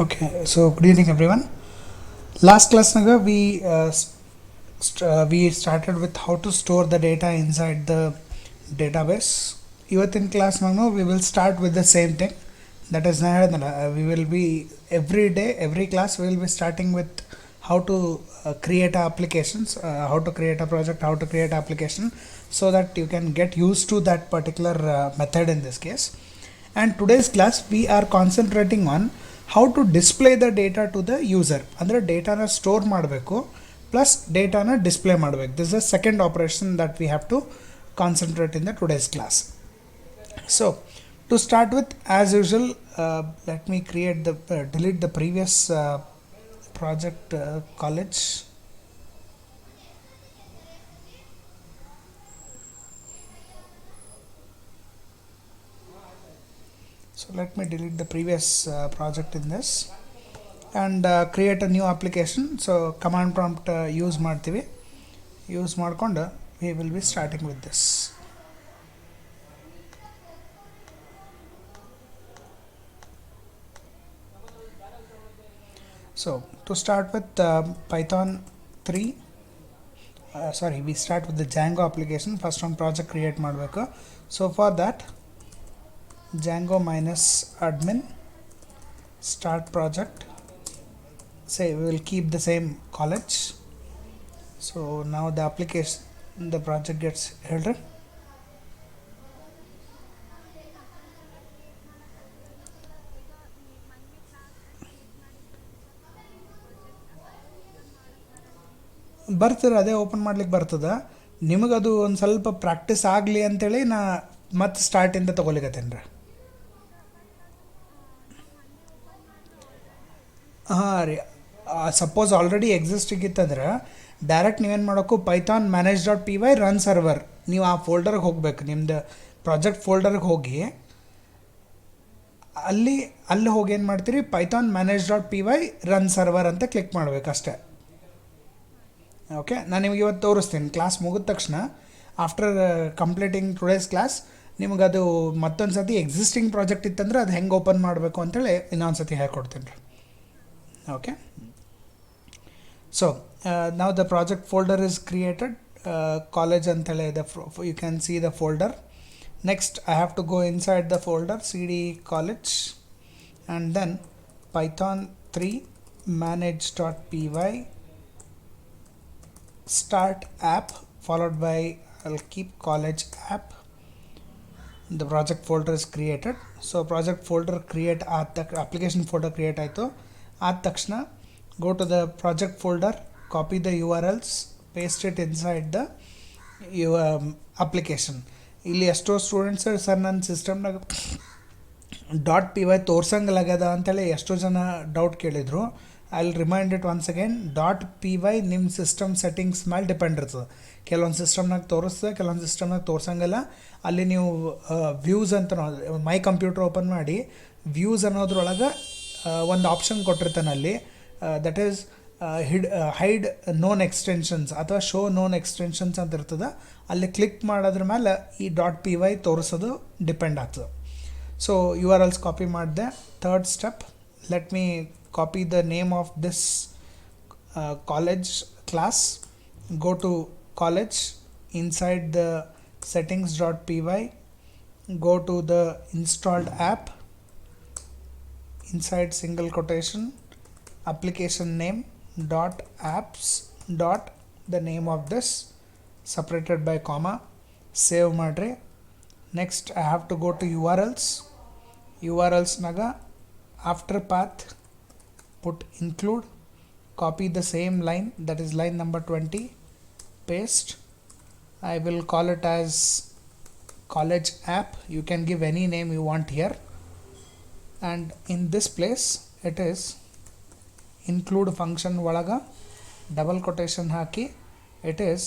Okay, so good evening everyone. Last class naga we started with how to store the data inside the database. Ivatin class naga we will start with the same thing. That is we will be every day, every class we will be starting with how to create applications, how to create a project, how to create application, so that you can get used to that particular method in this case. And today's class we are concentrating on how to display the data to the user. ಅಂದರೆ ಡೇಟಾನ store ಮಾಡಬೇಕು plus ಡೇಟಾನ display ಮಾಡಬೇಕು. This is second operation that we have to concentrate in the today's class. So to start with, as usual, let me create the delete the previous project college. So let me delete the previous project in this and create a new application. So command prompt use ಮಾಡ್ತೀವಿ. Use ಮಾಡಿಕೊಂಡು we will be starting with this. So to start with Python 3, we start with the Django application. First one project create ಮಾಡಬೇಕು. So for that Django minus admin start project. Say we will keep the same college. So now the application, the project gets header. ಬರ್ತದೆ, ಅದೇ open ಮಾಡ್ಲಿಕ್ಕೆ ಬರ್ತದೆ. ನಿಮಗದು ಒಂದು ಸ್ವಲ್ಪ practice ಆಗಲಿ ಅಂತೇಳಿ ನಾ ಮತ್ತೆ ಸ್ಟಾರ್ಟಿಂದ ತೊಗೊಲಿಕತ್ತೇನೆ ರೀ. ಹಾಂ ರೀ, ಸಪೋಸ್ ಆಲ್ರೆಡಿ ಎಕ್ಸಿಸ್ಟಿಗಿತ್ತಂದ್ರೆ ಡೈರೆಕ್ಟ್ ನೀವೇನು ಮಾಡೋಕ್ಕೂ Python manage dot P Y run server, ನೀವು ಆ ಫೋಲ್ಡರ್ಗೆ ಹೋಗಬೇಕು. ನಿಮ್ಮದು ಪ್ರಾಜೆಕ್ಟ್ ಫೋಲ್ಡರ್ಗೆ ಹೋಗಿ ಅಲ್ಲಿ ಹೋಗಿ ಏನು ಮಾಡ್ತೀರಿ, Python manage dot P Y run server ಅಂತ ಕ್ಲಿಕ್ ಮಾಡಬೇಕು ಅಷ್ಟೇ. ಓಕೆ, ನಾನು ನಿಮಗೆ ಇವತ್ತು ತೋರಿಸ್ತೀನಿ. ಕ್ಲಾಸ್ ಮುಗಿದ ತಕ್ಷಣ ಆಫ್ಟರ್ ಕಂಪ್ಲೀಟಿಂಗ್ ಟುಡೇಸ್ ಕ್ಲಾಸ್ ನಿಮಗದು ಮತ್ತೊಂದು ಸತಿ ಎಕ್ಸಿಸ್ಟಿಂಗ್ ಪ್ರಾಜೆಕ್ಟ್ ಇತ್ತಂದ್ರೆ ಅದು ಹೆಂಗೆ ಓಪನ್ ಮಾಡಬೇಕು ಅಂತೇಳಿ ಇನ್ನೊಂದು ಸತಿ ಹೇಳ್ಕೊಡ್ತೀನಿ ರೀ. Okay, so now the project folder is created, college antale you can see the folder. Next I have to go inside the folder cd college and then python 3 manage.py start app followed by I'll keep college app. The project folder is created. So project folder create application folder create ಆಯಿತು. ಆದ ತಕ್ಷಣ go to the project folder, copy the U R Ls, paste it inside the application. ಇಲ್ಲಿ ಎಷ್ಟೋ students sir ನನ್ನ ಸಿಸ್ಟಮ್ನಾಗ dot P Y ತೋರ್ಸಂಗಿಲ್ಲಾಗ್ಯದ ಅಂತೇಳಿ ಎಷ್ಟೋ ಜನ ಡೌಟ್ ಕೇಳಿದರು. I will remind it once again, dot P Y ನಿಮ್ಮ ಸಿಸ್ಟಮ್ ಸೆಟ್ಟಿಂಗ್ಸ್ ಮೇಲೆ ಡಿಪೆಂಡ್ ಇರ್ತದೆ. ಕೆಲವೊಂದು ಸಿಸ್ಟಮ್ನಾಗ ತೋರಿಸ್ತದೆ, ಕೆಲವೊಂದು ಸಿಸ್ಟಮ್ನಾಗ ತೋರ್ಸಂಗಿಲ್ಲ. ಅಲ್ಲಿ ನೀವು ವ್ಯೂಸ್ ಅಂತ ಮೈ ಕಂಪ್ಯೂಟರ್ ಓಪನ್ ಮಾಡಿ ವ್ಯೂಸ್ ಅನ್ನೋದ್ರೊಳಗೆ ಒಂದು ಆಪ್ಷನ್ ಕೊಟ್ಟಿರ್ತಾನೆ ಅಲ್ಲಿ, that is hide known extensions ಅಥವಾ ಶೋ ನೋನ್ ಎಕ್ಸ್ಟೆನ್ಷನ್ಸ್ ಅಂತ ಇರ್ತದೆ. ಅಲ್ಲಿ ಕ್ಲಿಕ್ ಮಾಡೋದ್ರ ಮೇಲೆ ಈ ಡಾಟ್ ಪಿ ವೈ ತೋರಿಸೋದು ಡಿಪೆಂಡ್ ಆಗ್ತದೆ. So you are else copy ಮಾಡಿದೆ. Third step, let me copy the name of this college class. Go to college, inside the settings dot py, go to the installed app, inside single quotation application name dot apps dot the name of this separated by comma, save ಮಾಡ್ರಿ. Next I have to go to urls naga after path put include, copy the same line, that is line number 20, paste. I will call it as college app. You can give any name you want here, and in this place it is include function ಒಳಗೆ double quotation hockey it is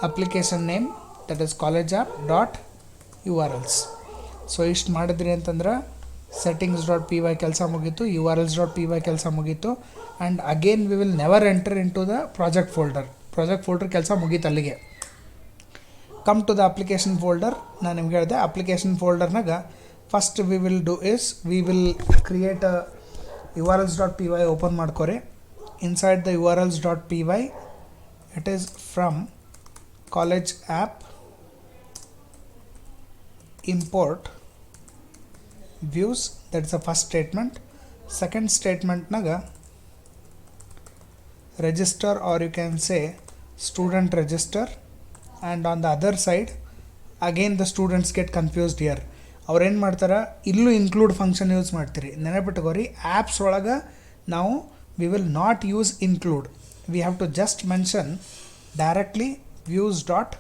application name, that is college app dot urls. So ಇಷ್ಟು ಮಾಡಿದ್ರಿ ಅಂತಂದ್ರೆ settings dot py ಕೆಲಸ ಮುಗೀತು, urls dot py ಕೆಲಸ ಮುಗೀತು. And again we will never enter into the project folder ಕೆಲಸ ಮುಗೀತು ಅಲ್ಲಿಗೆ. Come to the application folder. ನಾನು ನಿಮ್ಗೆ ಹೇಳಿದೆ ಅಪ್ಲಿಕೇಶನ್ ಫೋಲ್ಡರ್ನಾಗ first we will do is we will create a urls.py open ಮಾಡ್ಕೊರಿ. ಇನ್ಸೈಡ್ ದ urls.py it is from college app import views. that's the first statement. second statement naga register, or you can say student register, and on the other side again the students get confused here. ಅವ್ರು ಏನು ಮಾಡ್ತಾರೆ, ಇಲ್ಲೂ include function use ಮಾಡ್ತೀರಿ. ನೆನಪಿಟ್ಕೋರಿ, apps ಒಳಗೆ ನಾವು we will not use include. We have to just mention directly views dot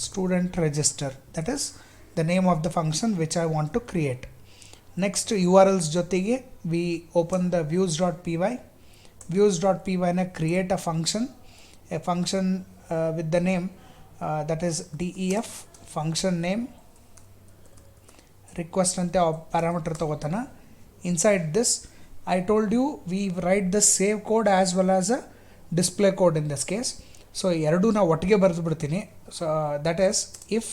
student register. that is the name of the function which I want to create. next urls ಜೊತೆಗೆ we open the views.py. views.py na create a function with the name that is def function name request ante parameter ತಗೋತಾನ. inside this I told you we write the save code as well as a display code in this case. So ಎರಡೂ ನಾವು ಒಟ್ಟಿಗೆ ಬರೆದು ಬಿಡ್ತೀನಿ. So that is if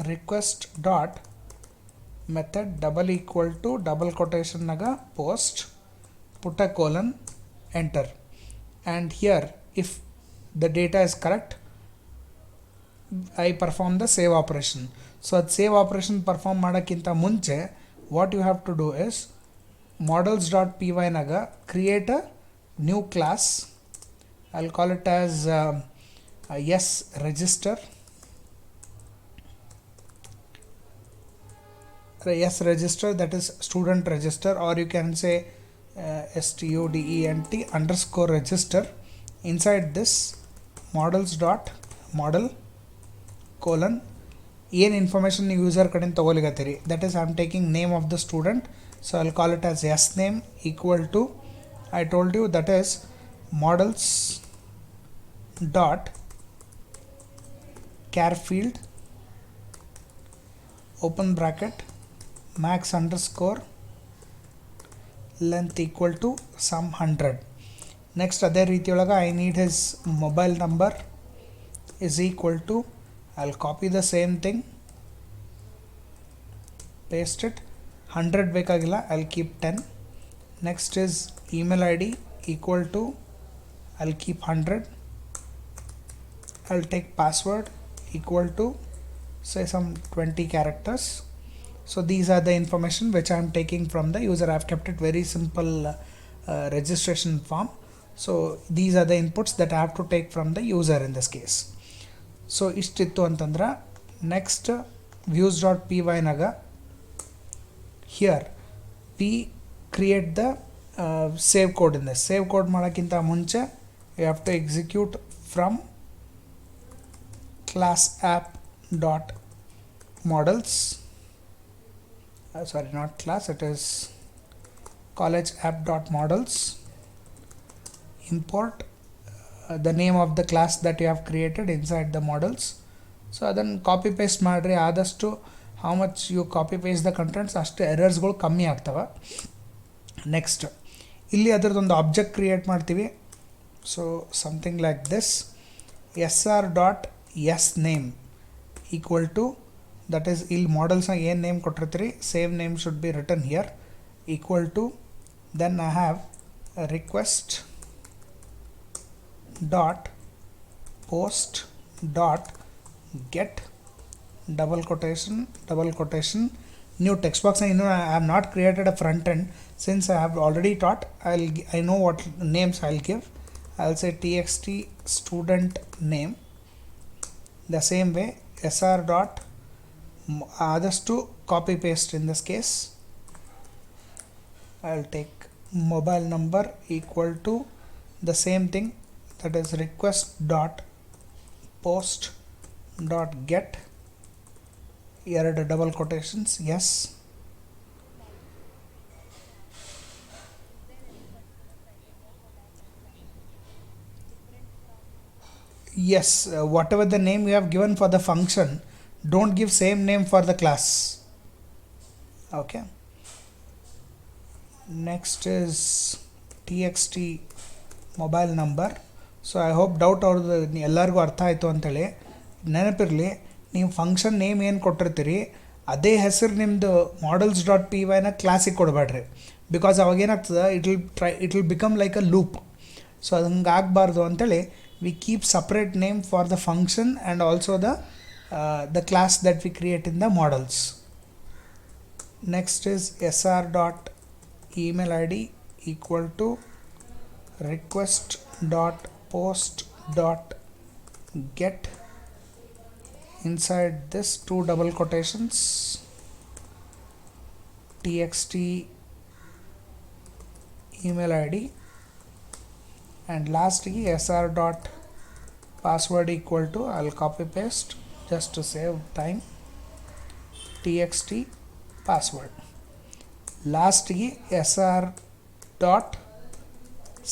request dot method double equal to double ಕೊಟೇಶನ್ನಾಗ post ಪುಟ colon enter, and here if the data is correct I perform the save operation. So ಅದು save operation perform ಮಾಡೋಕ್ಕಿಂತ ಮುಂಚೆ what you have to do is models.py ನಾಗ create a new class. I'll call it as yes register. Yes register, that is student register, or you can say student underscore register. inside this models.model colon ಏನು information ನೀವು user ಕಡೆಯಿಂದ ತೊಗೊಲಿಗತ್ತೀರಿ, that is I am taking name of the student, so I'll call it as yes name equal to, I told you that is models dot char field open bracket max underscore length equal to sum 100. next ಅದೇ ರೀತಿಯೊಳಗೆ I need his mobile number is equal to, I'll copy the same thing, paste it. 100 ಬೇಕಾಗಿಲ್ಲ, I'll keep 10. next is email ID equal to, I'll keep 100. I'll take password equal to say some 20 characters. so these are the information which I am taking from the user. I have kept it very simple registration form. so these are the inputs that I have to take from the user in this case. so ಇಷ್ಟಿತ್ತು ಅಂತಂದ್ರೆ next views.py ನಾಗ here we create the save code. in this save code ಮಾಡೋಕ್ಕಿಂತ ಮುಂಚೆ you have to execute from class app dot models, sorry not class, it is college app dot models, import the name of the class that you have created inside the models. so ಅದನ್ನು copy paste ಮಾಡಿರಿ. ಆದಷ್ಟು how much you copy paste the contents ಅಷ್ಟು ಎರರ್ಸ್ಗಳು ಕಮ್ಮಿ ಆಗ್ತವೆ. Next ಇಲ್ಲಿ ಅದರದೊಂದು object create ಮಾಡ್ತೀವಿ. So something like this sr dot yes name equal to, that is ಇಲ್ಲಿ ಮಾಡಲ್ಸ್ನ ಏನು ನೇಮ್ ಕೊಟ್ಟಿರ್ತೀರಿ same name should be written here, equal to, then I have a request dot post dot get double quotation new text box. I know I have not created a front end since I have already taught. I know what names I'll give. I'll say txt student name. The same way sr dot others to copy paste. in this case I'll take mobile number equal to the same thing, that is request dot post dot get ಎರಡು double quotations yes. yes whatever the name you have given for the function, don't give same name for the class. okay, next is txt mobile number. So I hope doubt ಅವ್ರದ್ದು ಎಲ್ಲರಿಗೂ ಅರ್ಥ ಆಯಿತು ಅಂತೇಳಿ. ನೆನಪಿರಲಿ, ನೀವು function name ಏನು ಕೊಟ್ಟಿರ್ತೀರಿ ಅದೇ ಹೆಸರು ನಿಮ್ಮದು ಮಾಡಲ್ಸ್ ಡಾಟ್ ಪಿ ವೈನ ಕ್ಲಾಸಿಗೆ ಕೊಡಬೇಡ್ರಿ, ಬಿಕಾಸ್ ಅವಾಗೇನಾಗ್ತದೆ it will become like a loop. So ಅದು ಹಂಗೆ ಆಗಬಾರ್ದು ಅಂತೇಳಿ we keep separate name for the function and also the class that we create in the models. Next is SR dot email ID equal to request dot post dot get. Inside this 2 double quotations txt email ID, and lastly SR dot password equal to, I'll copy paste just to save time, txt password. Lastly SR dot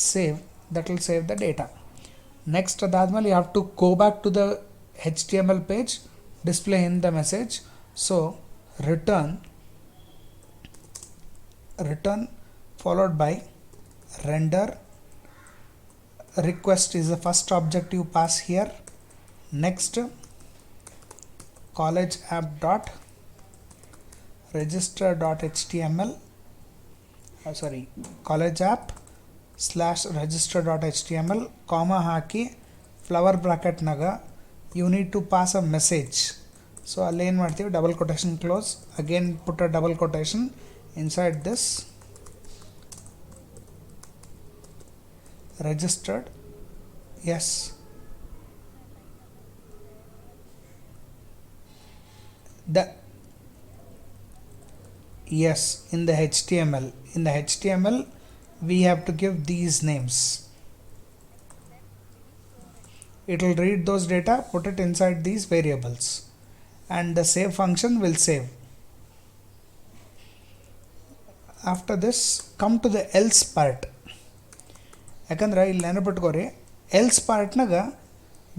save, that will save the data. Next adadmele you have to go back to the HTML page, display in the message. So return followed by render. Request is the first object you pass here. Next college app dot register dot html college app slash register dot html comma haki flower bracket naga you need to pass a message. So ಅಲ್ಲಿ ಏನು ಮಾಡ್ತೀವಿ, double quotation close, again put a double quotation inside this registered, yes, in the HTML we have to give these names. It will read those data, put it inside these variables, and the save function will save. After this come to the else part. ಯಾಕಂದ್ರೆ ಇಲ್ಲಿ ನೆನಪಿಟ್ಕೋರಿ, else ಪಾರ್ಟ್ನಾಗ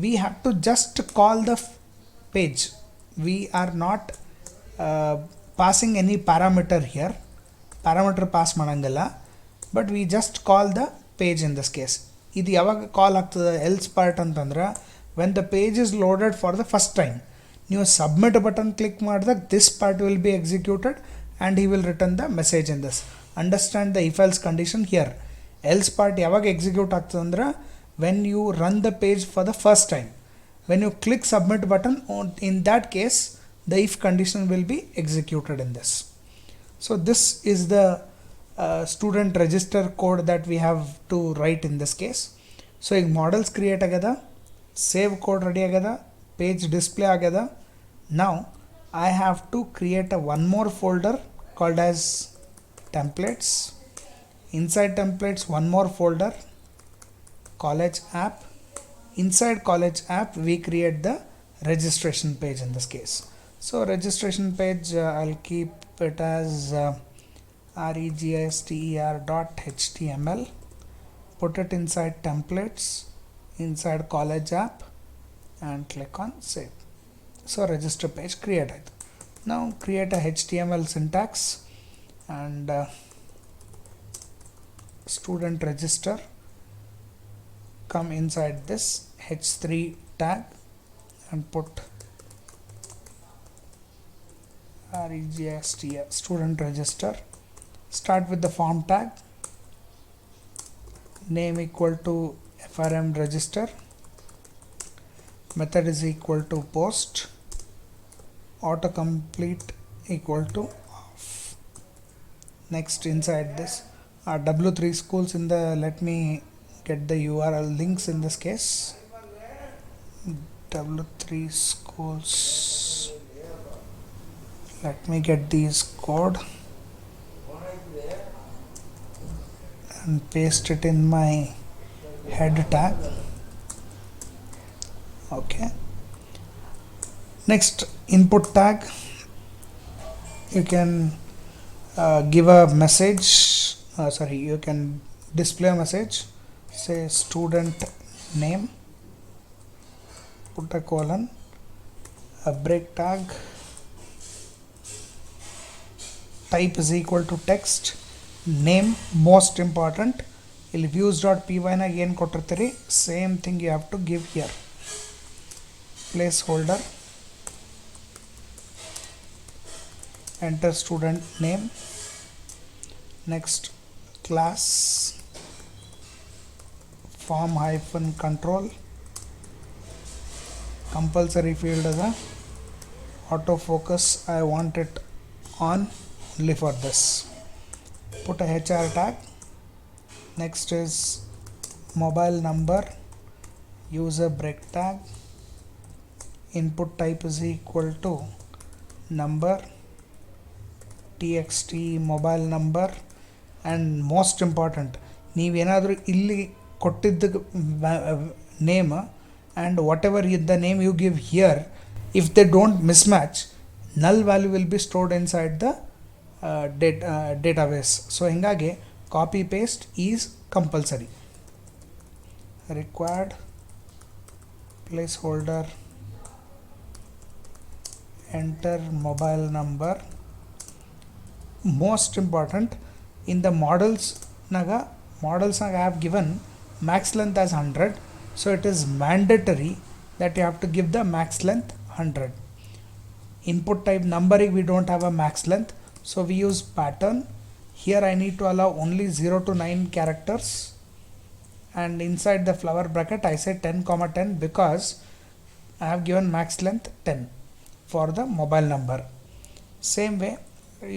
we have to just call the page. We are not passing any parameter here, parameter pass ಮಾಡೋಂಗಿಲ್ಲ, but we just call the page in this case. ಇದು ಯಾವಾಗ call ಆಗ್ತದೆ else part ಅಂತಂದ್ರೆ, when the page is loaded for the first time, ನೀವು submit button click ಮಾಡಿದಾಗ this part will be executed and he will return the message in this. Understand the if else condition here. Else part ಯಾವಾಗ execute ಆಗ್ತದೆ ಅಂದ್ರೆ, when you run the page for the first time, when you click submit button, in that case the if condition will be executed in this. So this is the student register code that we have to write in this case. So ಈಗ models create ಆಗ್ಯದ, save code ready ಆಗ್ಯದ, page display ಆಗ್ಯದ. Now I have to create one more folder called as templates. Inside templates, one more folder, college app. Inside college app we create the registration page in this case. So registration page, I'll keep it as register.html. Put it inside templates, inside college app, and click on save. So register page created. Now create a HTML syntax and student register, come inside this h3 tag and put register student register. Start with the form tag, name equal to frm register, method is equal to post, autocomplete equal to off. Next inside this W3 schools in the, let me get the URL links in this case. W3 schools, let me get these code and paste it in my head tag. Okay, next input tag, you can give a message, you can display a message, say student name, put a colon, a break tag, type is equal to text, name most important. ಇಲ್ಲಿ views.py ನಾಗ ಏನು ಕೊಟ್ಟಿರ್ತೀರಿ same thing you have to give here. Placeholder, enter student name, next class form hyphen control, compulsory field as a autofocus, I want it on only for this, put a HR tag, next is mobile number, use a break tag, input type is equal to number, txt mobile number, and most important ನೀವೇನಾದರೂ ಇಲ್ಲಿ ಕೊಟ್ಟಿದ್ದ name and whatever the name you give here, if they don't mismatch, null value will be stored inside the database. So ಹೀಗಾಗಿ copy paste is compulsory. Required placeholder, enter mobile number. Most important, in the models naga I have given max length as 100, so it is mandatory that you have to give the max length 100. Input type number, we don't have a max length, so we use pattern. Here I need to allow only 0 to 9 characters, and inside the flower bracket I say 10, because I have given max length 10 for the mobile number. Same way,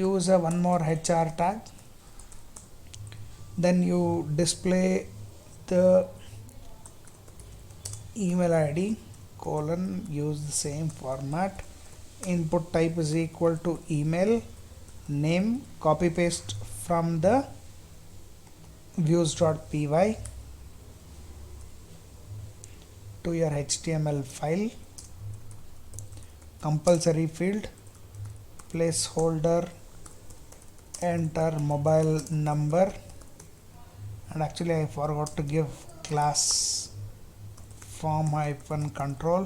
use one more HR tag, then you display the email ID colon, use the same format, input type is equal to email, name, copy paste from the views.py to your HTML file, compulsory field, placeholder, enter mobile number, and actually I forgot to give class form hyphen control,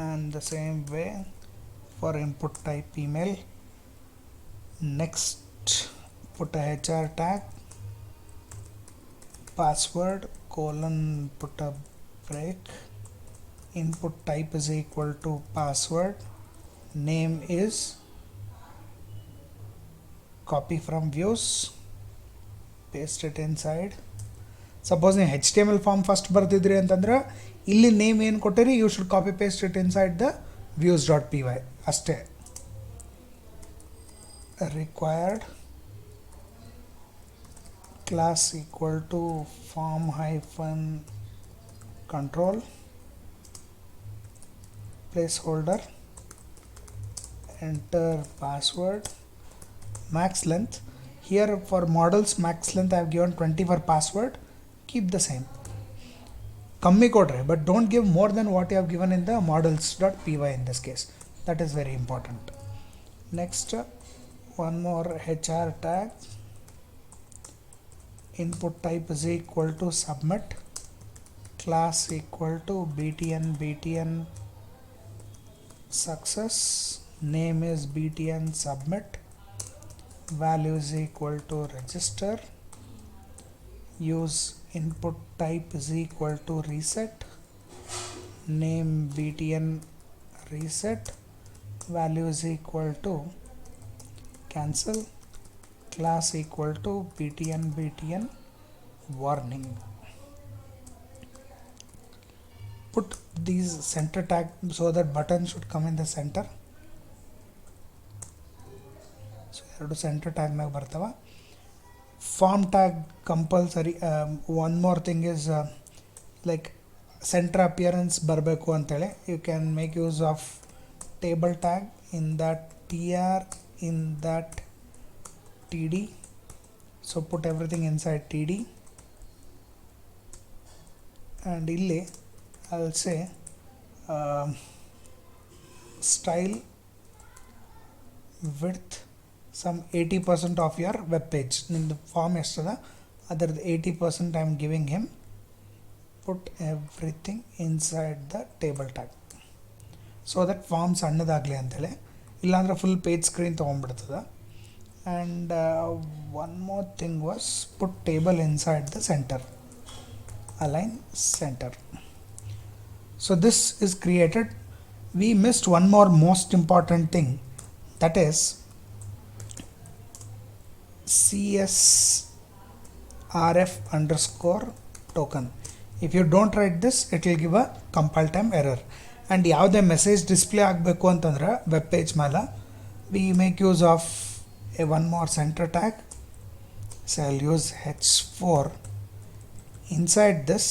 and the same way for input type email. Next, put a HR tag, password colon, put a break, input type is equal to password, name is copy from views, paste it inside. Suppose ನೀವು HTML form first ಬರ್ತಿದ್ರಿ ಅಂತಂದ್ರೆ ಇಲ್ಲಿ name ಏನು ಕೊಟ್ಟಿರಿ, you should copy paste it inside the views.py ಅಷ್ಟೇ. Required class equal to form hyphen control, placeholder, enter password, max length. Here for models max length I have given 20 for password, keep the same. Kammi kodre, but don't give more than what you have given in the models.py in this case. That is very important. Next, one more HR tag, input type is equal to submit, class equal to btn success, name is btn submit, value is equal to register, use input type is equal to reset, name btn reset, value is equal to cancel, class equal to btn warning. Put these center tag so that button should come in the center. So ಎರಡು center tag ನಾಗ ಬರ್ತಾವ. Form tag compulsory. One more thing is like center appearance ಬರಬೇಕು ಅಂತೇಳಿ you can make use of table tag in that tr, in that td. So put everything inside td, and illi I'll say style width some 80% of your web page. In the form ಎಷ್ಟದ ಅದರದ್ದು 80% I am giving him. Put everything inside the table tag so that form ಸಣ್ಣದಾಗಲಿ ಅಂತೇಳಿ, ಇಲ್ಲಾಂದ್ರೆ full page screen ತೊಗೊಂಡ್ಬಿಡ್ತದೆ. And one more thing was put table inside the center, align center. So this is created. We missed one more most important thing. that is csrf underscore token. If you don't write this, it will give a compile time error. And ಯಾವುದೇ message display ಆಗಬೇಕು ಅಂತಂದ್ರೆ web page ಮೇಲೆ we make use of a one more center tag. So I'll use h4 inside this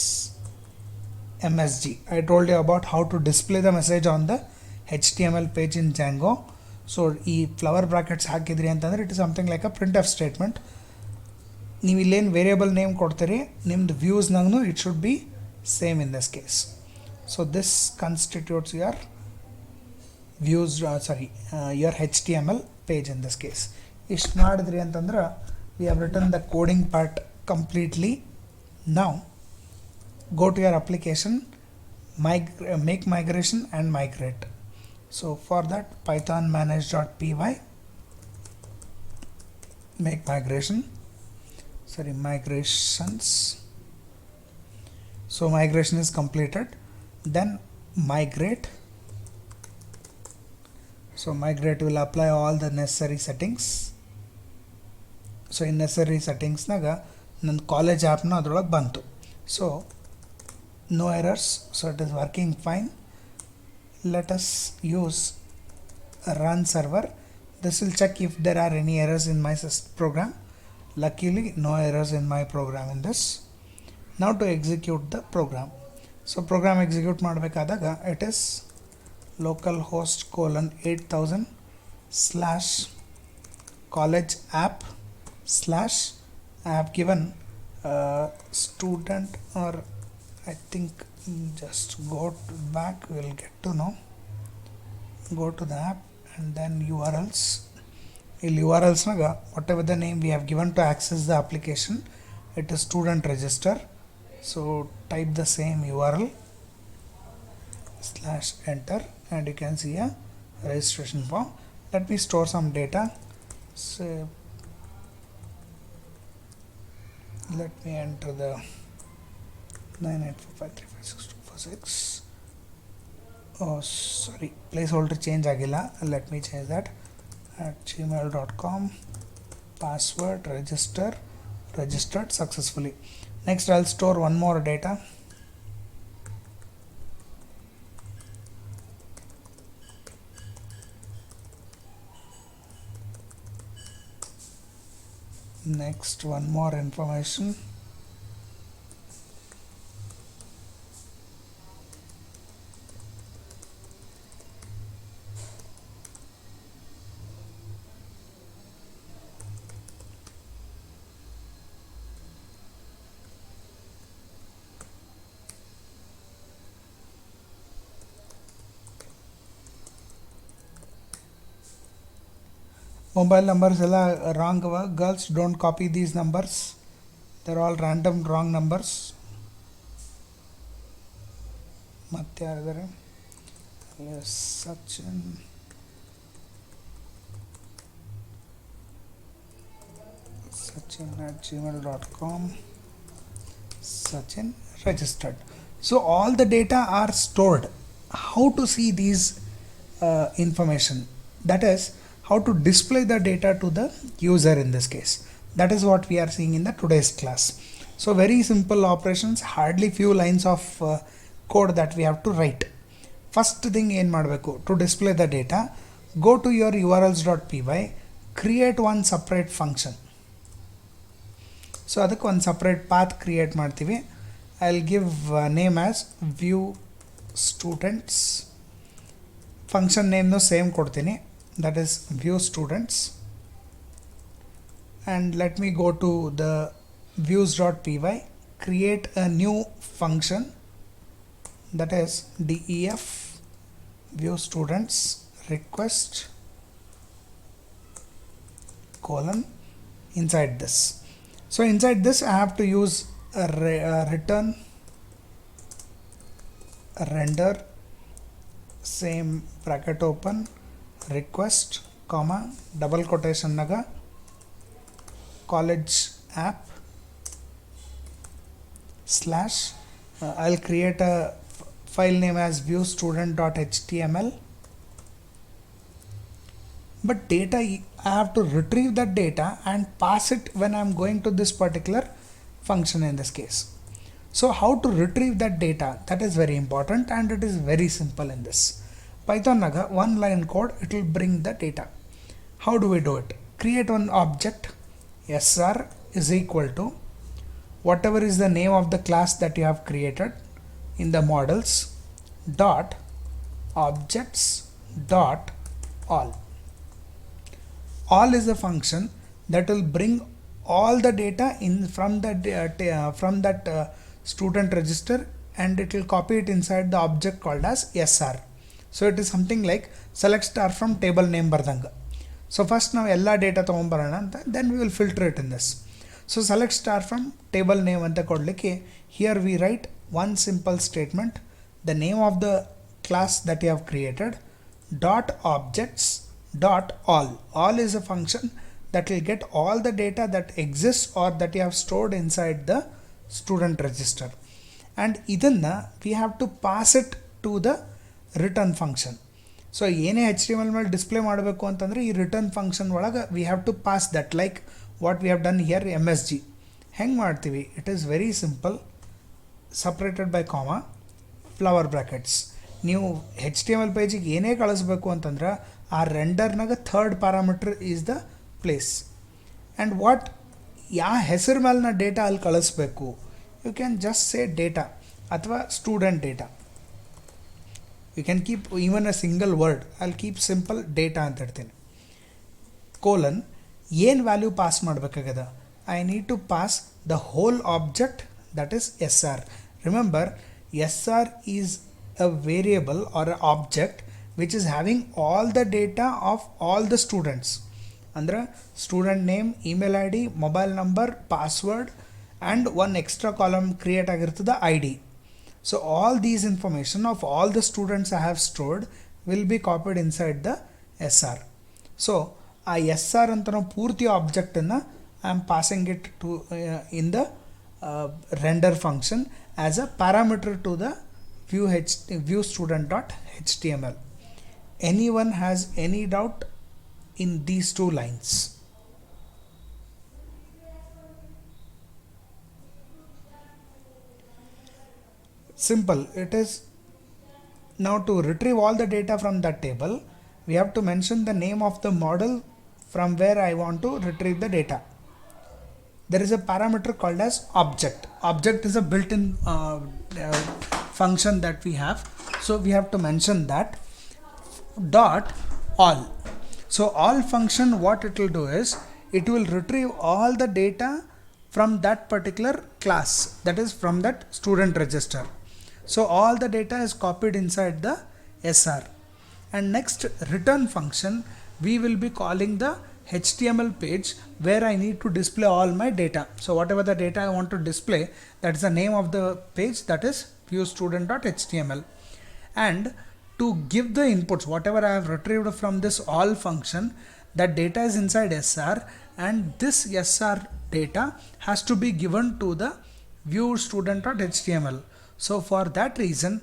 msg. I told you about how to display the message on the html page in Django. So ಈ flower brackets ಹಾಕಿದ್ರಿ ಅಂತಂದ್ರೆ it is something like a print F statement. ನೀವು ಇಲ್ಲೇನು variable name ಕೊಡ್ತೀರಿ ನಿಮ್ದು ವ್ಯೂಸ್ನಾಗೂ it should be same in this case. So this constitutes your views your HTML page in this case. ಇಷ್ಟು ಮಾಡಿದ್ರಿ ಅಂತಂದ್ರೆ we have written the coding part completely. Now go to your application, make migration and migrate. So for that, python manage.py, make migrations. So migration is completed. Then migrate. So migrate will apply all the necessary settings. So in necessary settings naga ನನ್ನ college ಆ್ಯಪ್ನ ಅದರೊಳಗೆ ಬಂತು. So no errors, so it is working fine. Let us use run server. This will check if there are any errors in my program. Luckily no errors in my program in this. Now to execute the program. So program execute ಮಾಡಬೇಕಾದಾಗ it is localhost colon 8000 slash college app slash I have given student, or I think just go back, we'll get to know. Go to the app and then URLs. In URLs naga whatever the name we have given to access the application, it is student register. So type the same URL slash enter and you can see a registration form. Let me store some data. So let me enter the 984535646. Oh sorry, placeholder change agila. Let me change that. At gmail.com, password registered successfully. Next I'll store one more data. Next one more information. Mobile numbers ಎಲ್ಲ wrong ಅವ. Girls don't copy these numbers, they're all random wrong numbers. ಮತ್ತೆ ಯಾರಿದ್ದಾರೆ? Sachin at gmail.com, Sachin registered. So all the data are stored. How to see these information? That is how to display the data to the user in this case. That is what we are seeing in the today's class. So very simple operations, hardly few lines of code that we have to write. First thing ಏನು ಮಾಡಬೇಕು, to display the data, go to your urls.py, create one separate function. So ಅದಕ್ಕೆ ಒಂದು separate path create ಮಾಡ್ತೀವಿ. I'll give name as view students. Function name no same ಕೊಡ್ತೀನಿ, that is view students. And let me go to the views.py, create a new function, that is def view students request colon inside this. So inside this I have to use a return render same bracket open request comma double quotation naga college app slash I'll create a file name as viewstudent.html but data, I have to retrieve that data and pass it when I'm going to this particular function in this case. So how to retrieve that data, that is very important, and it is very simple in this. Python naga one line code, it will bring the data. How do we do it? Create one object, sr is equal to whatever is the name of the class that you have created in the models, dot objects dot all. All is a function that will bring all the data in from that student register, and it will copy it inside the object called as sr. So it is something like select star from table name bardanga. So first now ella data ತಗೊಂಬರೋಣ ಅಂತ, then we will filter it in this. So select star from table name ಅಂತ ಕೊಡ್ಲಿಕ್ಕೆ here we write one simple statement, the name of the class that you have created, dot objects dot all. All is a function that will get all the data that exists or that you have stored inside the student register, and idanna we have to pass it to the return function. So ಏನೇ HTML ಮೇಲೆ display ಮಾಡಬೇಕು ಅಂತಂದರೆ ಈ return function ಒಳಗೆ we have to pass that, like what we have done here MSG. ಹೆಂಗೆ ಮಾಡ್ತೀವಿ? It is very simple. Separated by comma, flower brackets. ನೀವು HTML ಪೇಜಿಗೆ ಏನೇ ಕಳಿಸ್ಬೇಕು ಅಂತಂದ್ರೆ ಆ ರೆಂಡರ್ನಾಗ third parameter is the place, and what ಯಾವ ಹೆಸರು ಮೇಲಿನ ಡೇಟಾ ಅಲ್ಲಿ ಕಳಿಸ್ಬೇಕು, you can just say data ಅಥವಾ student data. You can keep even a single word. I'll keep simple data ಅಂತ ಇಡ್ತೀನಿ. colon ಏನು ವ್ಯಾಲ್ಯೂ ಪಾಸ್ ಮಾಡಬೇಕಾಗದ? I need to pass the whole object, that is sr. Remember, sr is a variable or an object which is having all the data of all the students. ಅಂದ್ರೆ student name, email ID, mobile number, password and one extra column create ಆಗಿರ್ತದೆ ID. So all these information of all the students I have stored will be copied inside the SR. So ಆ SR ಅಂತ ನಾವು ಪೂರ್ತಿ ಆಬ್ಜೆಕ್ಟನ್ನು I am passing it to in the render function as a parameter to the view student.html. Anyone has any doubt in these two lines? Simple. It is now to retrieve all the data from that table, we have to mention the name of the model from where I want to retrieve the data. There is a parameter called as object. Object is a built-in function that we have, so we have to mention that dot all. So all function, what it will do is it will retrieve all the data from that particular class, that is from that student register. So all the data is copied inside the SR, and next return function we will be calling the HTML page where I need to display all my data. So whatever the data I want to display, that is the name of the page, that is viewstudent.html. And to give the inputs, whatever I have retrieved from this all function, that data is inside SR, and this SR data has to be given to the viewstudent.html. So for that reason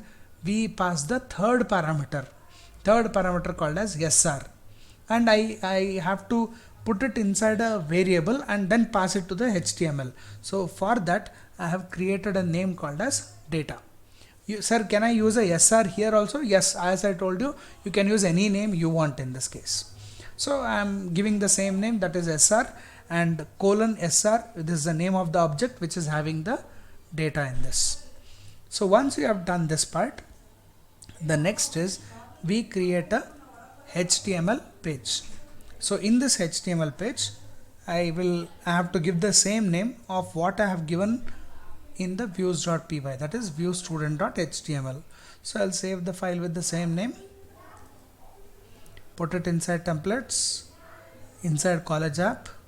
we pass the third parameter called as SR, and I have to put it inside a variable and then pass it to the HTML. So for that I have created a name called as data. Sir, can I use a SR here also? Yes, as I told you, you can use any name you want in this case. So I am giving the same name, that is SR, and colon SR, this is the name of the object which is having the data in this. So once we have done this part, the next is we create a HTML page. So in this HTML page, I have to give the same name of what I have given in the views.py, that is viewstudent.html. So I'll save the file with the same name, put it inside templates, inside college app.html.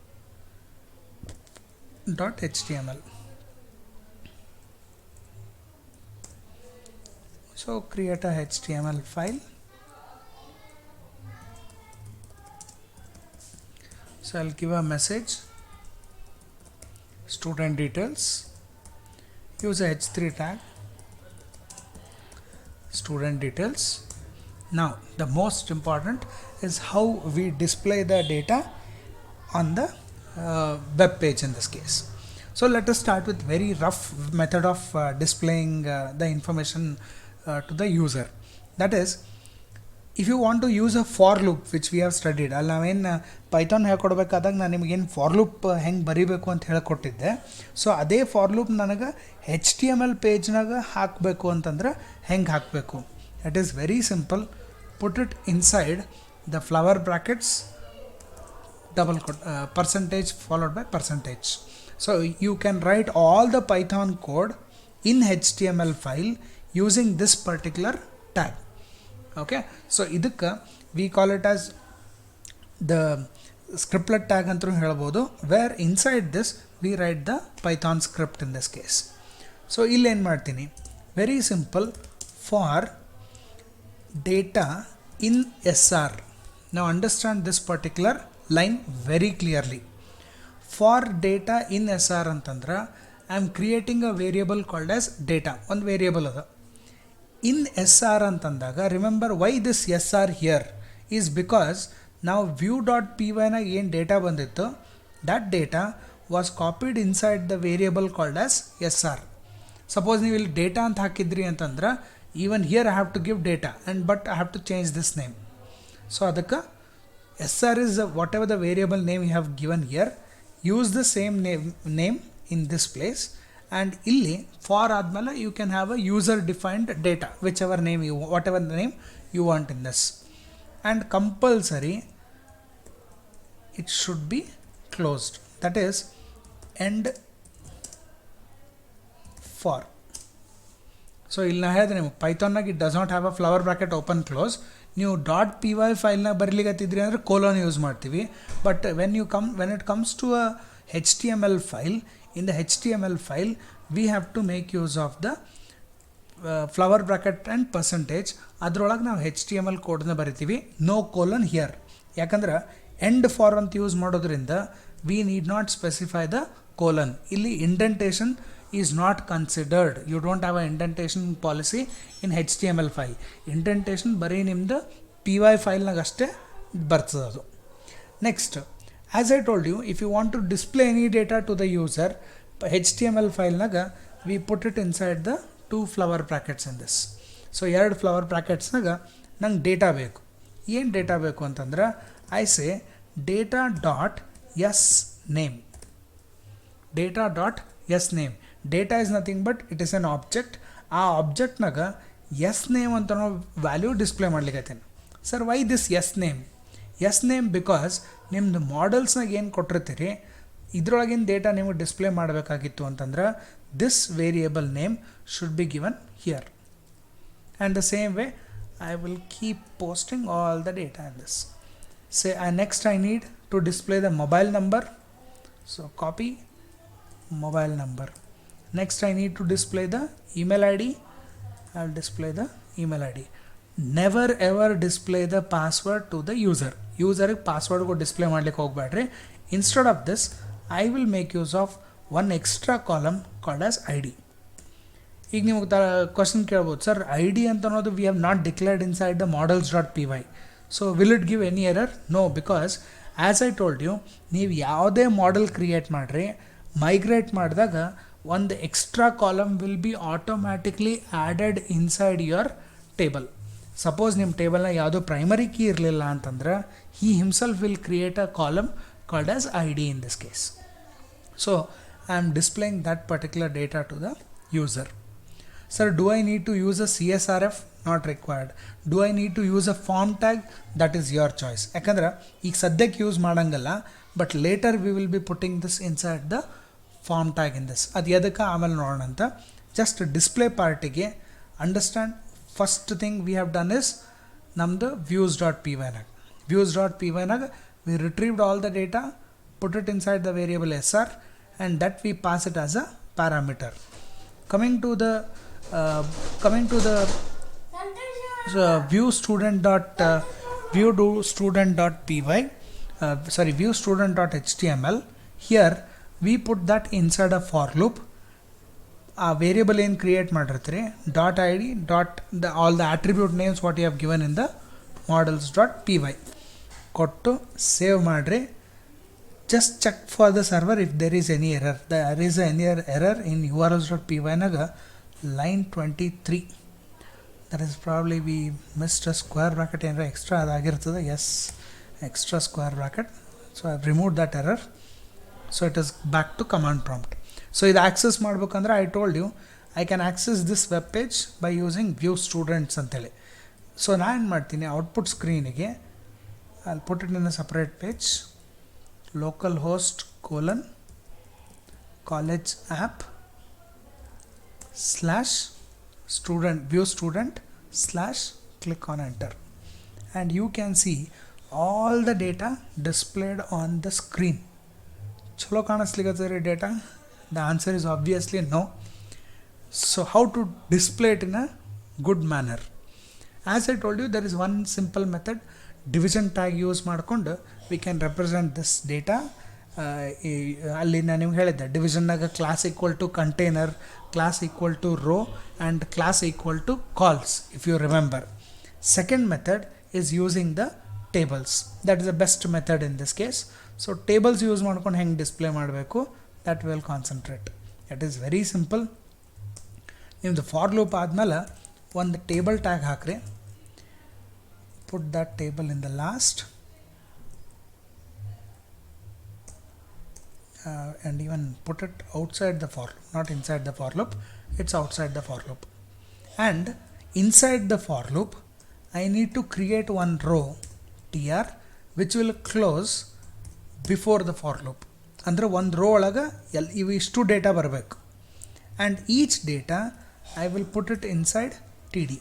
So create a HTML file. So I'll give a message, student details, use a h3 tag, student details, Now the most important is how we display the data on the web page in this case. So let us start with very rough method of displaying the information to the user. That is, if you want to use a for loop which we have studied, ಅಲ್ಲಿ ನಾವೇನು Python ಹೇಳ್ಕೊಡ್ಬೇಕಾದಾಗ ನಾನು ನಿಮಗೇನು for loop ಹೆಂಗೆ ಬರೀಬೇಕು ಅಂತ ಹೇಳ್ಕೊಟ್ಟಿದ್ದೆ. So ಅದೇ for loop ನನಗೆ HTML ಪೇಜ್ನಾಗ ಹಾಕಬೇಕು ಅಂತಂದ್ರೆ ಹೆಂಗೆ ಹಾಕಬೇಕು? It is very simple. Put it inside the flower brackets, double percentage followed by percentage. So you can write all the Python code in HTML file using this particular tag. Okay, so idukka we call it as the scriptlet tag antru helabodu, where inside this we write the Python script in this case. So ಇಲ್ಲಿ ಏನು ಮಾಡ್ತೀನಿ, very simple, for data in SR. Now understand this particular line very clearly. For data in SR ಅಂತಂದ್ರೆ I am creating a variable called as data. ಒಂದು variable ಅದ in SR ಅಂತಂದಾಗ, remember why this SR here is because ನಾವು view.py ನಾಗ ಏನು data ಬಂದಿತ್ತು, that data was copied inside the variable called as SR. Suppose ನೀವು ಇಲ್ಲಿ data ಅಂತ ಹಾಕಿದ್ರಿ ಅಂತಂದ್ರೆ, even here I have to give data but I have to change this name. So ಅದಕ್ಕೆ SR is whatever the variable name you have given here, use the same name in this place, and illi for admala you can have a user defined data, whichever name you, whatever the name you want in this, and compulsory it should be closed, that is end for. So ಇಲ್ಲಿ ನಾ ಹೇಳಿದೆ ನಿಮಗೆ ಪೈಥಾನ್ನಾಗ it does not have a flower bracket open close. ನೀವು .py ಫೈಲ್ನ ಬರಲಿಕ್ಕತ್ತಿದ್ರಿ ಅಂದರೆ colon use ಮಾಡ್ತೀವಿ. But when it comes to a HTML file, in the HTML file we have to make use of the flower bracket and percentage. ಅದರೊಳಗೆ ನಾವು HTML ಕೋಡ್ನ ಬರಿತೀವಿ, no colon here. ಯಾಕಂದ್ರೆ ಎಂಡ್ ಫಾರ್ ಅಂತ use ಮಾಡೋದ್ರಿಂದ we need not specify the colon. ಇಲ್ಲಿ indentation is not considered. You don't have an indentation policy in HTML file. Indentation ಬರೀ ನಿಮ್ದು py ಫೈಲ್ನಾಗ ಅಷ್ಟೇ ಬರ್ತದೆ ಅದು. Next, as I told you, if you want to display any data to the user, HTML ಫೈಲ್ನಾಗ we put it inside the 2 flower brackets in this. So 2 flower ಬ್ರಾಕೆಟ್ಸ್ನಾಗ ನಂಗೆ data ಬೇಕು. ಏನು ಡೇಟಾ ಬೇಕು ಅಂತಂದ್ರೆ, I say data dot S name. Data dot S name. Data is nothing but it is an object. ಆ ಆಬ್ಜೆಕ್ಟ್ನಾಗ S name ಅಂತ ನಾವು ವ್ಯಾಲ್ಯೂ ಡಿಸ್ಪ್ಲೇ ಮಾಡ್ಲಿಕ್ಕೈತೇನೆ. Sir why this S name? S name because ನಿಮ್ಮದು ಮಾಡಲ್ಸ್ನಾಗ ಏನು ಕೊಟ್ಟಿರ್ತೀರಿ ಇದರೊಳಗಿನ ಡೇಟಾ ನಿಮಗೆ display ಮಾಡಬೇಕಾಗಿತ್ತು ಅಂತಂದ್ರೆ this variable name should be given here. And the same way I will keep posting all the data in this. Say next I need to display the mobile number. So copy mobile number. Next I need to display the email ID. I'll display the email ID. Never ever display the password to the user. User password go display ಮಾಡ್ಲಿಕ್ಕೆ ಹೋಗಬೇಡ್ರಿ. Instead of this I will make use of one extra column called as ID. ಈಗ ನೀವು question ಕೇಳ್ಬೋದು, sir ID ಅಂತ ಅನ್ನೋದು we have not declared inside the models.py. So will it give any error? No, because as I told you, ನೀವು ಯಾವುದೇ model create ಮಾಡ್ರಿ, migrate ಮಾಡಿದಾಗ ಒಂದು extra column will be automatically added inside your table. Suppose ನಿಮ್ಮ ಟೇಬಲ್ನ ಯಾವುದೋ primary key ಇರಲಿಲ್ಲ ಅಂತಂದ್ರೆ he himself will create a column called as ID in this case. So I am displaying that particular data to the user. Sir, do I need to use a CSRF? Not required. Do I need to use a form tag? That is your choice. ಯಾಕಂದ್ರೆ ಈಗ ಸದ್ಯಕ್ಕೆ use ಮಾಡಂಗಲ್ಲ, but later we will be putting this inside the form tag in this. ಅದು ಎದಕ್ಕೆ ಆಮೇಲೆ ನೋಡೋಣ ಅಂತ. Just display ಪಾರ್ಟಿಗೆ understand, first thing we have done is ನಮ್ಮದು views.py ನಾಗ. views.py ನಾಗ we retrieved all the data, put it inside the variable SR, and that we pass it as a parameter. Coming to the view student.html. Here we put that inside a for loop, ಆ variable ಏನು create ಮಾಡಿರ್ತೀರಿ dot I D dot the all the attribute names what you have given in the models dot P Y ಕೊಟ್ಟು save ಮಾಡಿರಿ. just check for the server if there is any error. There is any error in urls.py naga line 23. That is probably we missed a square bracket and extra adagirtade. Yes, extra square bracket. So I have removed that error. So it is back to command prompt. So idu access madbekandre I told you I can access this web page by using view students antele. So na en martini output screen ge I'll put it in a separate page. Localhost colon college app slash student view student slash click on enter, and you can see all the data displayed on the screen. Chalo kanasligatare data? The answer is obviously no. So how to display it in a good manner? As I told you, there is one simple method. Division tag use ಮಾಡಿಕೊಂಡು we can represent this data. ಅಲ್ಲಿ ನಾನು ನಿಮ್ಗೆ ಹೇಳಿದ್ದೆ ಡಿವಿಷನ್ನಾಗ class equal to container, class equal to row and class equal to cols if you remember. Second method is using the tables. That is the best method in this case. So tables use ಮಾಡ್ಕೊಂಡು ಹೆಂಗೆ display ಮಾಡಬೇಕು that will concentrate. It is very simple. ನಿಮ್ಮದು for loop ಆದಮೇಲೆ ಒಂದು table tag ಹಾಕ್ರಿ. Put that table in the last and even put it outside the for loop, not inside the for loop, it's outside the for loop. And inside the for loop I need to create one row tr which will close before the for loop. Andre one row olaga ivu ishtu data barabeku, and each data I will put it inside td.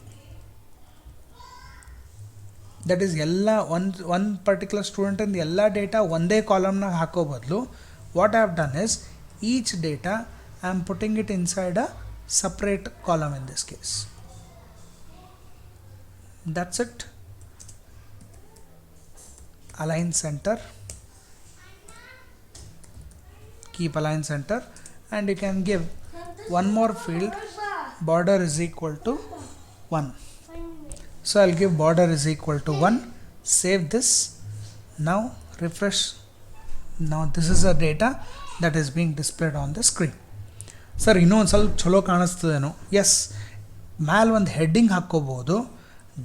That is ಎಲ್ಲ one particular student in ಎಲ್ಲ data ಒಂದೇ ಕಾಲಮ್ನಾಗ ಹಾಕೋ ಬದಲು what I have done is each data I am putting it inside a separate column in this case. That's it. Align center, keep align center, and you can give one more field, border is equal to 1. So I'll give border is equal to 1. Save this. Now refresh. Now this is the data that is being displayed on the screen. Sir, ಇನ್ನೊಂದು ಸ್ವಲ್ಪ ಚಲೋ ಕಾಣಿಸ್ತದೇನೋ? S, ಮ್ಯಾಲೆ ಒಂದು heading ಹಾಕ್ಕೋಬೋದು.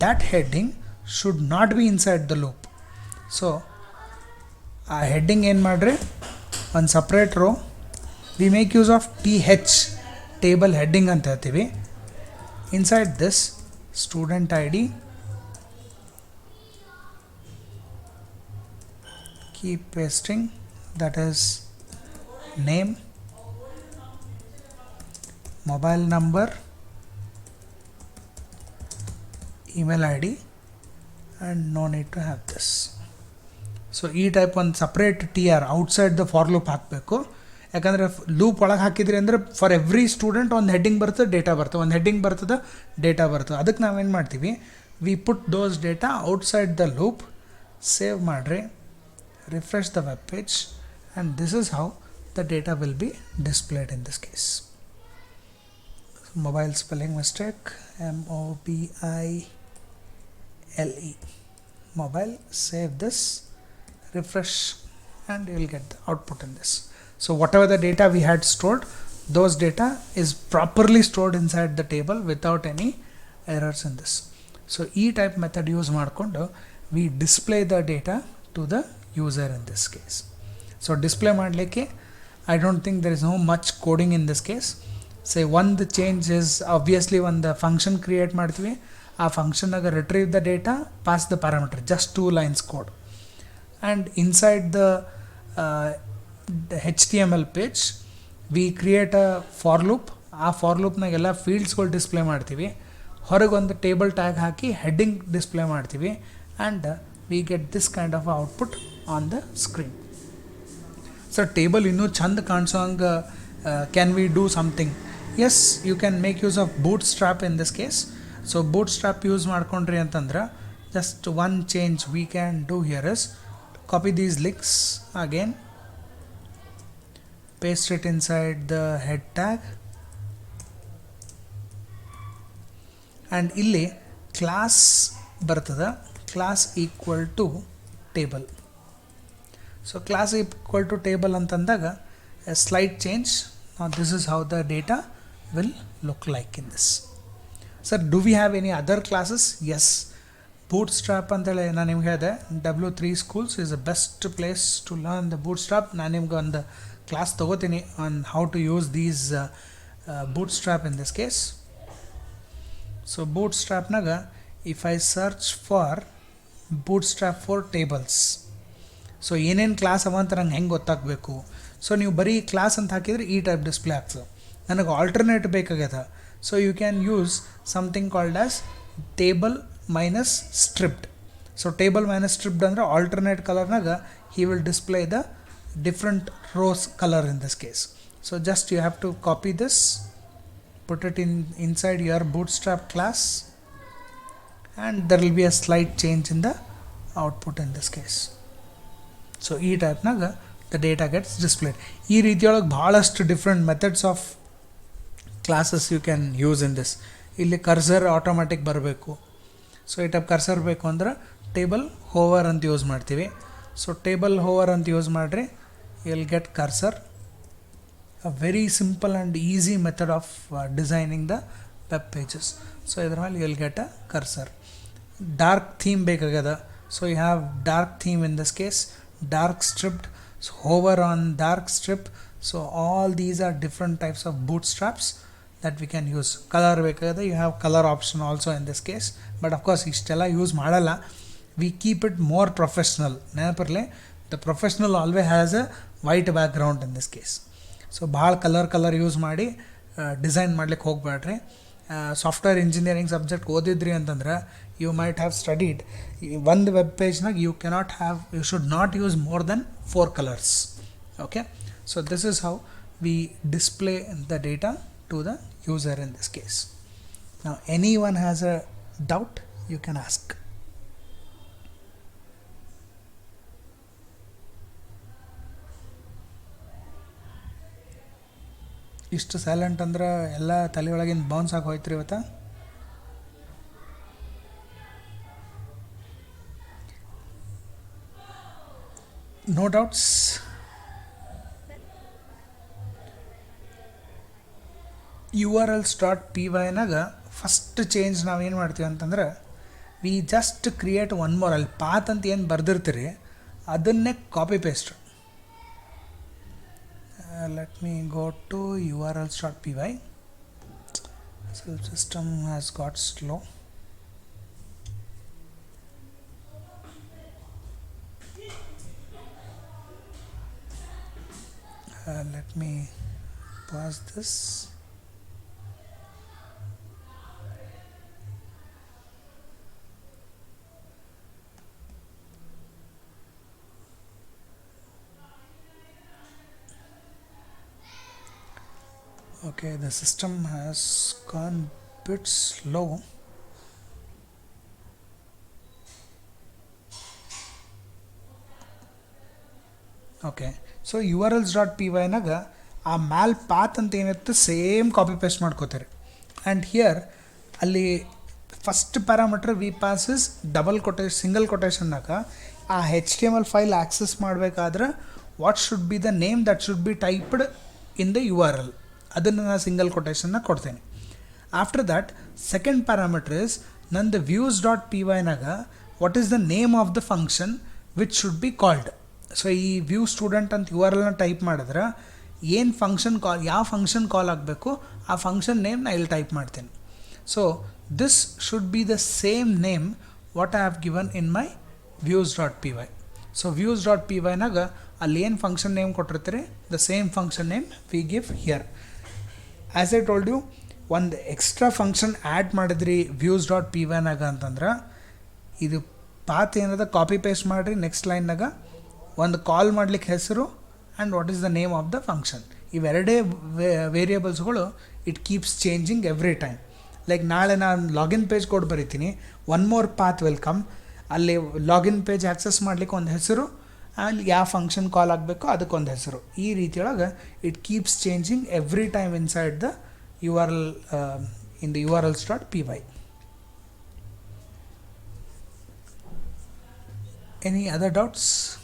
That heading should not be inside the loop. So ಆ heading ಏನು ಮಾಡಿರಿ, ಒಂದು separate row, we make use of TH table heading ಅಂತ ಹೇಳ್ತೀವಿ. Inside this student id, keep pasting, that is name, mobile number, email id, and no need to have this. So ಈ type ಒಂದು separate tr outside the for loop ಹಾಕಬೇಕು. ಯಾಕಂದರೆ loop ಒಳಗೆ ಹಾಕಿದ್ರಿ ಅಂದರೆ for every student ಒಂದು heading ಬರ್ತದೆ, data ಬರ್ತದೆ, ಒಂದು ಹೆಡ್ಡಿಂಗ್ ಬರ್ತದೆ, ಡೇಟಾ ಬರ್ತದೆ. ಅದಕ್ಕೆ ನಾವೇನು ಮಾಡ್ತೀವಿ, we put those data outside the loop. Save ಮಾಡಿರಿ, refresh the web page, and this is how the data will be displayed in this case. Mobile spelling mistake, MOBILE, mobile. Save this, refresh, and you will get the output in this. So whatever the data we had stored, those data is properly stored inside the table without any errors in this. So type method use ಮಾಡಿಕೊಂಡು we display the data to the user in this case. So display ಮಾಡಲಿಕ್ಕೆ I don't think there is no much coding in this case. Say one the change is obviously ಒಂದು function create ಮಾಡ್ತೀವಿ, ಆ ಫಂಕ್ಷನ್ನಾಗ retrieve the data, pass the parameter, just 2 lines code. And inside the HTML page we create a for loop. ಆ for ಲೂಪ್ನಾಗೆಲ್ಲ ಫೀಲ್ಡ್ಸ್ಗಳು display ಮಾಡ್ತೀವಿ, ಹೊರಗೆ ಒಂದು table tag ಹಾಕಿ ಹೆಡ್ಡಿಂಗ್ ಡಿಸ್ಪ್ಲೇ ಮಾಡ್ತೀವಿ, and we get this kind of output on the screen. Sir table ಇನ್ನೂ ಚಂದ ಕಾಣಿಸೋಂಗೆ can we do something? Yes, you can make use of bootstrap in this case. So bootstrap use ಮಾಡ್ಕೊಂಡ್ರಿ ಅಂತಂದ್ರೆ just one change we can do here is copy these links again, paste it inside the head tag, and ಇಲ್ಲಿ class ಬರ್ತದೆ, class equal to table. So class equal to table ಅಂತಂದಾಗ a slight change. Now this is how the data will look like in this. Sir, do we have any other classes? Yes. Bootstrap ಅಂತೇಳಿ ನಾನು ನಿಮ್ಗೆ ಹೇಳಿದೆ, W3 Schools is the best place to learn the Bootstrap. ನಾನು ನಿಮ್ಗೆ ಒಂದು class ತೊಗೋತೀನಿ on how to use these Bootstrap in this case. So Bootstrapನಾಗ if I search for Bootstrap for tables, so ಏನೇನು class ಅವ ಅಂತ ನಂಗೆ ಹೆಂಗೆ ಗೊತ್ತಾಗಬೇಕು. ಸೊ ನೀವು ಬರೀ ಕ್ಲಾಸ್ ಅಂತ ಹಾಕಿದರೆ ಈ ಟೈಪ್ ಡಿಸ್ಪ್ಲೇ ಆಗ್ತದೆ. ನನಗೆ ಆಲ್ಟರ್ನೇಟ್ ಬೇಕಾಗ್ಯದ. So you can use something called as table minus striped. So table minus striped ಅಂದರೆ ಆಲ್ಟರ್ನೇಟ್ ಕಲರ್ನಾಗ he will display the different rows colour in this case. So just you have to copy this, put it inside your Bootstrap class, and there will be a slight change in the output in this case. So ಈ ಟೈಪ್ನಾಗ the data gets displayed. ಈ ರೀತಿಯೊಳಗೆ ಭಾಳಷ್ಟು different methods of classes you can use in this. ಇಲ್ಲಿ cursor automatic ಬರಬೇಕು. So ಈ type cursor ಬೇಕು ಅಂದ್ರೆ ಟೇಬಲ್ ಹೋವರ್ ಅಂತ ಯೂಸ್ ಮಾಡ್ತೀವಿ. ಸೊ ಟೇಬಲ್ ಹೋವರ್ ಅಂತ ಯೂಸ್ ಮಾಡಿರಿ, you will get cursor. A very simple and easy method of designing the web pages. So ಇದ್ರ ಮೇಲೆ you will get a cursor. Dark theme ಬೇಕಾಗ್ಯದ. So you have dark theme in this case, dark stripped, so hover on dark strip. So all these are different types of bootstraps that we can use. Color ಬೇಕಾದ್ರೆ you have color option also in this case, but of course ಇಷ್ಟೆಲ್ಲ use ಮಾಡಲ್ಲ. we keep it more professional. ನೆನಪಿರಲಿ, the professional always has a white background in this case. So ಭಾಳ colour use ಮಾಡಿ design ಮಾಡ್ಲಿಕ್ಕೆ ಹೋಗ್ಬೇಡ್ರಿ. Software engineering subject ಓದಿದ್ರಿ ಅಂತಂದ್ರೆ you might have studied ಒಂದು ವೆಬ್ ಪೇಜ್ನಾಗ you should not use more than 4 colours. Okay, so this is how we display the data to the user in this case. Now anyone has a doubt you can ask. ಇಷ್ಟು silent ಅಂದ್ರೆ ಎಲ್ಲ ತಲೆಯೊಳಗಿಂದ bounce ಆಗಿ ಹೋಯ್ತು ರೀ ಇವತ್ತು. No doubts? urls.pyನಾಗ first change ನಾವೇನು ಮಾಡ್ತೀವಿ ಅಂತಂದ್ರೆ we just create one more. ಅಲ್ಲಿ ಪಾತ್ ಅಂತ ಏನು ಬರ್ದಿರ್ತೀರಿ ಅದನ್ನೇ copy paste. Let me go to urls.py. So system has got slow. Let me pause this. Okay, the system has gone bit slow. Okay, so urls.pyನಾಗ ಆ ಮ್ಯಾಲ್ path ಅಂತ ಏನಿತ್ತು ಸೇಮ್ ಕಾಪಿ ಪೇಸ್ಟ್ ಮಾಡ್ಕೋತಾರೆ. ಆ್ಯಂಡ್ ಹಿಯರ್ ಅಲ್ಲಿ first parameter we passes single ಕೊಟೇಶನ್ನಾಗ ಆ HTML file access ಮಾಡಬೇಕಾದ್ರೆ what should be the name that should be typed in the URL, ಅದನ್ನು ನಾನು ಸಿಂಗಲ್ ಕೊಟೇಶನ್ನ ಕೊಡ್ತೇನೆ. After that second parameter is ನಂದು views.pyನಾಗ what is the name of the function which should be called. So ಈ view student ಅಂತ URLನ type ಮಾಡಿದ್ರೆ ಏನು ಫಂಕ್ಷನ್ ಕಾಲ್, ಯಾವ ಫಂಕ್ಷನ್ ಕಾಲ್ ಆಗಬೇಕು ಆ ಫಂಕ್ಷನ್ ನೇಮ್ ನಾನು ಇಲ್ಲಿ ಟೈಪ್ ಮಾಡ್ತೇನೆ. So this should be the same name what I have given in my views.py. So views.pyನಾಗ ಅಲ್ಲಿ ಏನು ಫಂಕ್ಷನ್ ನೇಮ್ ಕೊಟ್ಟಿರ್ತೀರಿ the same function name we give here. As I told you, ಒಂದು extra function add ಮಾಡಿದ್ರಿ views.pyನಾಗ ಅಂತಂದ್ರೆ ಇದು path ಏನದ ಕಾಪಿ ಪೇಸ್ಟ್ ಮಾಡಿರಿ. ನೆಕ್ಸ್ಟ್ ಲೈನ್ನಾಗ ಒಂದು ಕಾಲ್ ಮಾಡ್ಲಿಕ್ಕೆ ಹೆಸರು and what is the name of the function. ಇವೆರಡೇ ವೇರಿಯೇಬಲ್ಸ್ಗಳು it keeps changing every time. Like ನಾಳೆ ನಾನು ಲಾಗಿನ್ ಪೇಜ್ ಕೋಡ್ ಬರೀತೀನಿ, ಒನ್ ಮೋರ್ ಪಾತ್ ವೆಲ್ಕಮ್, ಅಲ್ಲಿ ಲಾಗಿನ್ ಪೇಜ್ ಆ್ಯಕ್ಸಸ್ ಮಾಡಲಿಕ್ಕೆ ಒಂದು ಹೆಸರು, ಅಲ್ಲಿ ಯಾವ ಫಂಕ್ಷನ್ ಕಾಲ್ ಆಗಬೇಕು ಅದಕ್ಕೊಂದು ಹೆಸರು. ಈ ರೀತಿಯೊಳಗೆ it keeps changing every time inside the URL in the urls.py. Any other doubts?